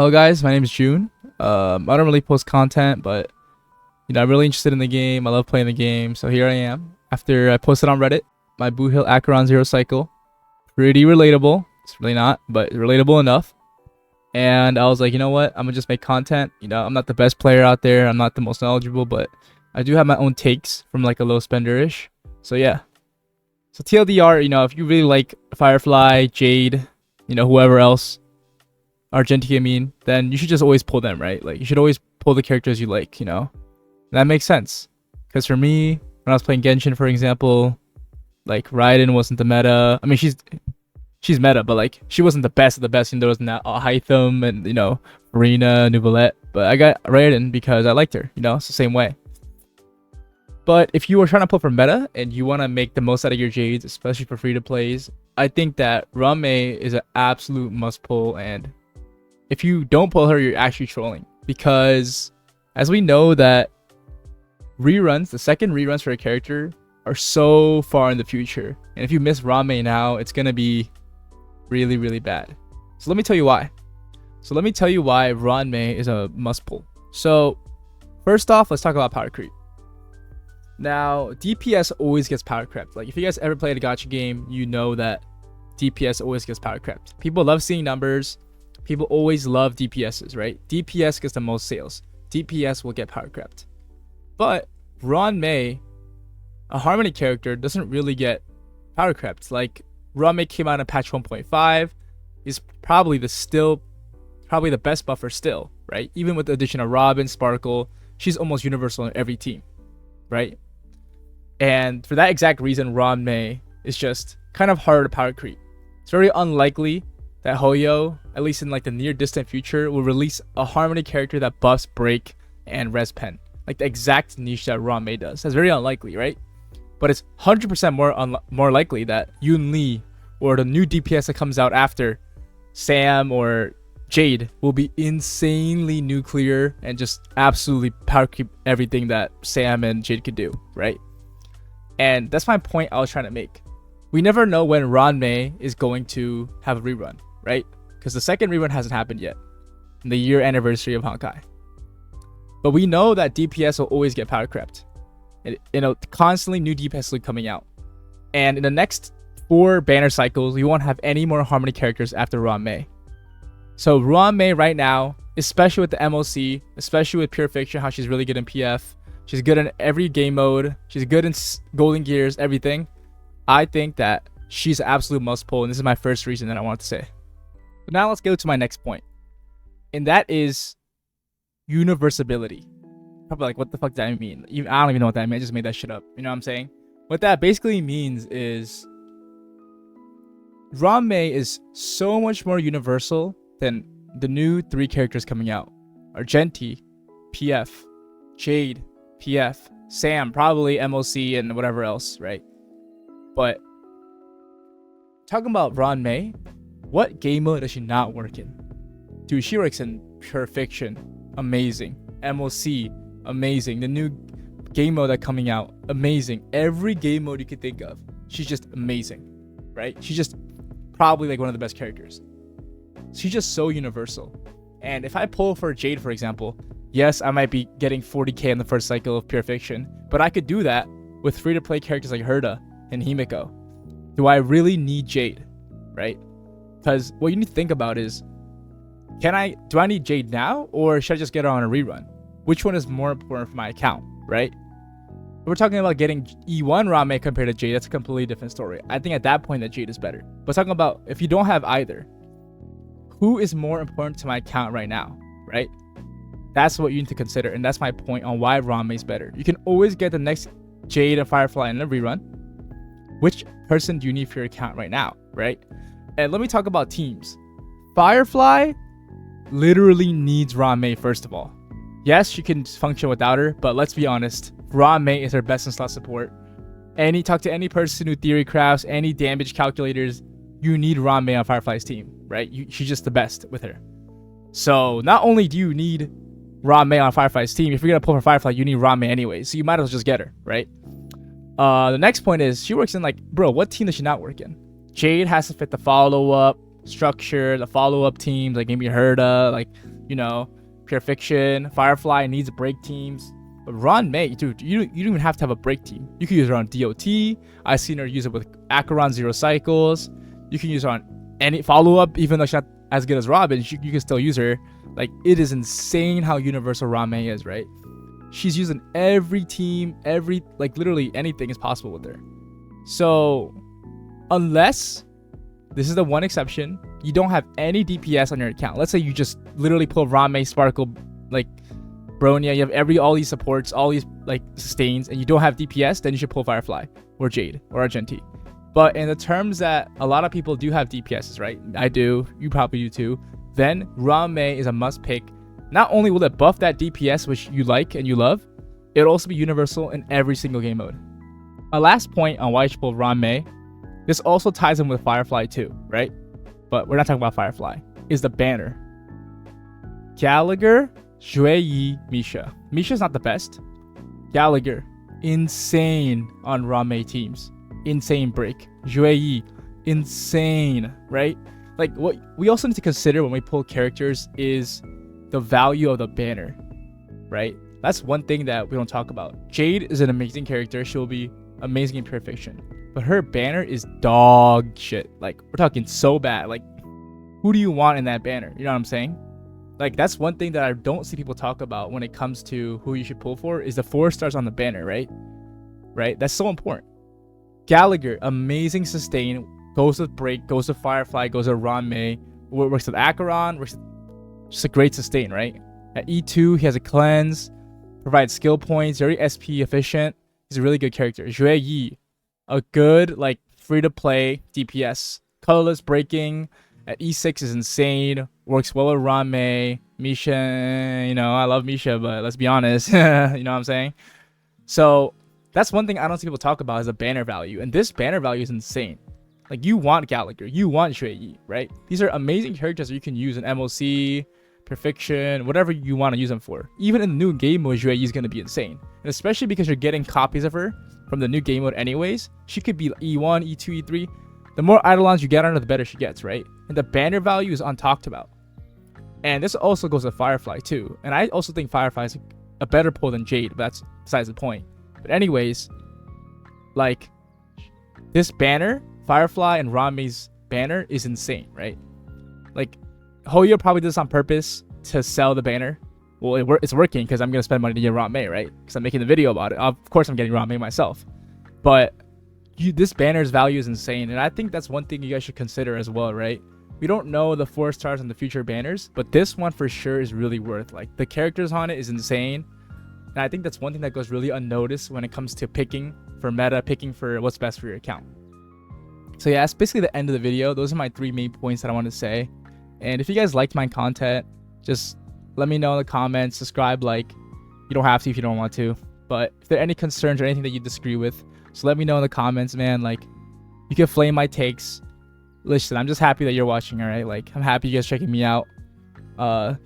Hello guys, my name is June. I don't really post content, but I'm really interested in the game. I love playing the game, so here I am. After I posted on Reddit, my Boo Hill Acheron Zero Cycle, pretty relatable. It's really not, but relatable enough. And I was like, you know what? I'm gonna just make content. I'm not the best player out there. I'm not the most knowledgeable, but I do have my own takes from like a low spender-ish. So yeah. So TLDR, if you really like Firefly, Jade, whoever else, Argentina, then you should just always pull them, right? Like, you should always pull the characters you like, That makes sense. Because for me, when I was playing Genshin, for example, like, Raiden wasn't the meta. I mean, she's meta, but, like, she wasn't the best of the best. There wasn't that Hytham and, Marina, Nuvolette. But I got Raiden because I liked her, It's the same way. But if you are trying to pull for meta and you want to make the most out of your Jades, especially for free-to-plays, I think that Ruan Mei is an absolute must-pull, and if you don't pull her, you're actually trolling. Because as we know that the second reruns for a character are so far in the future. And if you miss Ruan Mei now, it's going to be really, really bad. So let me tell you why. Ruan Mei is a must pull. So first off, let's talk about power creep. Now, DPS always gets power crept. Like, if you guys ever played a gacha game, you know that DPS always gets power crept. People love seeing numbers. People always love DPSs, right? DPS gets the most sales. DPS will get power crept. But Ruan Mei, a Harmony character, doesn't really get power crept. Like, Ruan Mei came out in patch 1.5, is probably the best buffer still, right? Even with the addition of Robin, Sparkle, she's almost universal in every team, right? And for that exact reason, Ruan Mei is just kind of hard to power creep. It's very unlikely that Hoyo, at least in like the near distant future, will release a Harmony character that buffs Break and Res Pen, like the exact niche that Ruan Mei does. That's very unlikely, right? But it's 100% more likely that Yoon Lee or the new DPS that comes out after Sam or Jade will be insanely nuclear and just absolutely power creep everything that Sam and Jade could do, right? And that's my point I was trying to make. We never know when Ruan Mei is going to have a rerun, right? Because the second rerun hasn't happened yet in the year anniversary of Honkai. But we know that DPS will always get power crept. Constantly new DPS will be coming out. And in the next 4 banner cycles, we won't have any more Harmony characters after Ruan Mei. So Ruan Mei right now, especially with the MOC, especially with Pure Fiction, how she's really good in PF. She's good in every game mode. She's good in Golden Gears, everything. I think that she's an absolute must pull, and this is my first reason that I want to say. But now let's go to my next point, and that is universability. Probably like, what the fuck does that mean? I don't even know what that means. I just made that shit up. You know what I'm saying? What that basically means is Ruan Mei is so much more universal than the new 3 characters coming out. Argenti, PF, Jade, PF, Sam, probably MOC and whatever else, right? But talking about Ruan Mei, what game mode does she not work in? Dude, she works in Pure Fiction, amazing. MOC, amazing. The new game mode that's coming out, amazing. Every game mode you could think of, she's just amazing, right? She's just probably like one of the best characters. She's just so universal. And if I pull for Jade, for example, yes, I might be getting 40k in the first cycle of Pure Fiction, but I could do that with free-to-play characters like Herda and Himiko. Do I really need Jade, right? Because what you need to think about is, do I need Jade now, or should I just get her on a rerun? Which one is more important for my account, right? If we're talking about getting E1 Ruan Mei compared to Jade, that's a completely different story. I think at that point that Jade is better. But talking about if you don't have either, who is more important to my account right now, right? That's what you need to consider, and that's my point on why Ruan Mei is better. You can always get the next Jade and Firefly in a rerun. Which person do you need for your account right now, right? And let me talk about teams. Firefly literally needs Ruan Mei, first of all. Yes, she can function without her, but let's be honest, Ruan Mei is her best in slot support. Talk to any person who theory crafts, any damage calculators, you need Ruan Mei on Firefly's team, right? She's just the best with her. So not only do you need Ruan Mei on Firefly's team, if you're gonna pull for Firefly, you need Ruan Mei anyway, so you might as well just get her, right? The next point is she works in, like, bro, what team does she not work in? Jade has to fit the follow-up. structure, the follow-up teams, like maybe Herda, like, you know, Pure Fiction, Firefly needs break teams. But Ruan Mei, dude, you don't even have to have a break team. You can use it on DOT. I've seen her use it with Acheron Zero Cycles. You can use her on any follow-up, even though she's not as good as Robin, you can still use her. Like, it is insane how universal Ruan Mei is, right? She's using every team, like literally anything is possible with her. So, unless, this is the one exception, you don't have any DPS on your account. Let's say you just literally pull Ruan Mei, Sparkle, like Bronya, you have all these supports, all these like sustains, and you don't have DPS, then you should pull Firefly or Jade or Argenti. But in the terms that a lot of people do have DPSs, right? I do, you probably do too. Then Ruan Mei is a must pick. Not only will it buff that DPS, which you like and you love, it'll also be universal in every single game mode. My last point on why you should pull Ruan Mei, this also ties in with Firefly too, right? But we're not talking about Firefly, is the banner. Gallagher, Yi, Misha. Misha's not the best. Gallagher, insane on Ruan Mei teams. Insane break. Yi, insane, right? Like, what we also need to consider when we pull characters is the value of the banner, right? That's one thing that we don't talk about. Jade is an amazing character. She'll be amazing in Pure Fiction. But her banner is dog shit. Like, we're talking so bad. Like, who do you want in that banner? You know what I'm saying? Like, that's one thing that I don't see people talk about when it comes to who you should pull for is the 4 stars on the banner, right? Right? That's so important. Gallagher, amazing sustain, goes with break, goes with Firefly, goes with Ruan Mei, works with Acheron, works with just a great sustain, right? At E2, he has a cleanse, provides skill points, very SP efficient. He's a really good character. Yi, a good, like, free-to-play DPS. Colorless breaking at E6 is insane. Works well with Ruan Mei. Misha, you know, I love Misha, but let's be honest. You know what I'm saying? So, that's one thing I don't see people talk about is the banner value. And this banner value is insane. Like, you want Gallagher. You want Yi, right? These are amazing characters that you can use in MOC, Perfection, whatever you want to use them for. Even in the new game mode, Yi is going to be insane. And especially because you're getting copies of her from the new game mode anyways. She could be E1, E2, E3. The more Eidolons you get on her, the better she gets, right? And the banner value is untalked about. And this also goes to Firefly too. And I also think Firefly is a better pull than Jade, but that's besides the point. But anyways, like, this banner, Firefly and Ruan Mei's banner is insane, right? Like, Hoyo probably did this on purpose to sell the banner. Well, it's working because I'm going to spend money to get Ruan Mei, right? Because I'm making the video about it. Of course, I'm getting Ruan Mei myself. But this banner's value is insane. And I think that's one thing you guys should consider as well, right? We don't know the 4 stars on the future banners, but this one for sure is really worth. Like, the characters on it is insane. And I think that's one thing that goes really unnoticed when it comes to picking for meta, picking for what's best for your account. So yeah, that's basically the end of the video. Those are my 3 main points that I want to say. And if you guys liked my content, just let me know in the comments, subscribe, like. You don't have to if you don't want to. But if there are any concerns or anything that you disagree with, just let me know in the comments, man. Like, you can flame my takes. Listen, I'm just happy that you're watching, alright? Like, I'm happy you guys checking me out.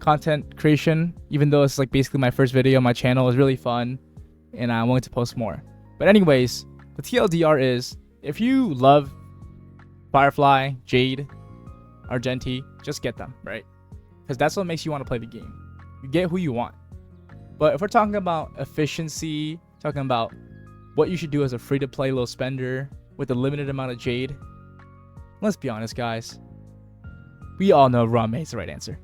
Content creation, even though it's like basically my first video on my channel, is really fun. And I'm willing to post more. But anyways, the TLDR is, if you love Firefly, Jade, Argenti, just get them, right? Because that's what makes you want to play the game. You get who you want. But if we're talking about efficiency, talking about what you should do as a free-to-play low spender with a limited amount of Jade, let's be honest, guys. We all know Ruan Mei is the right answer.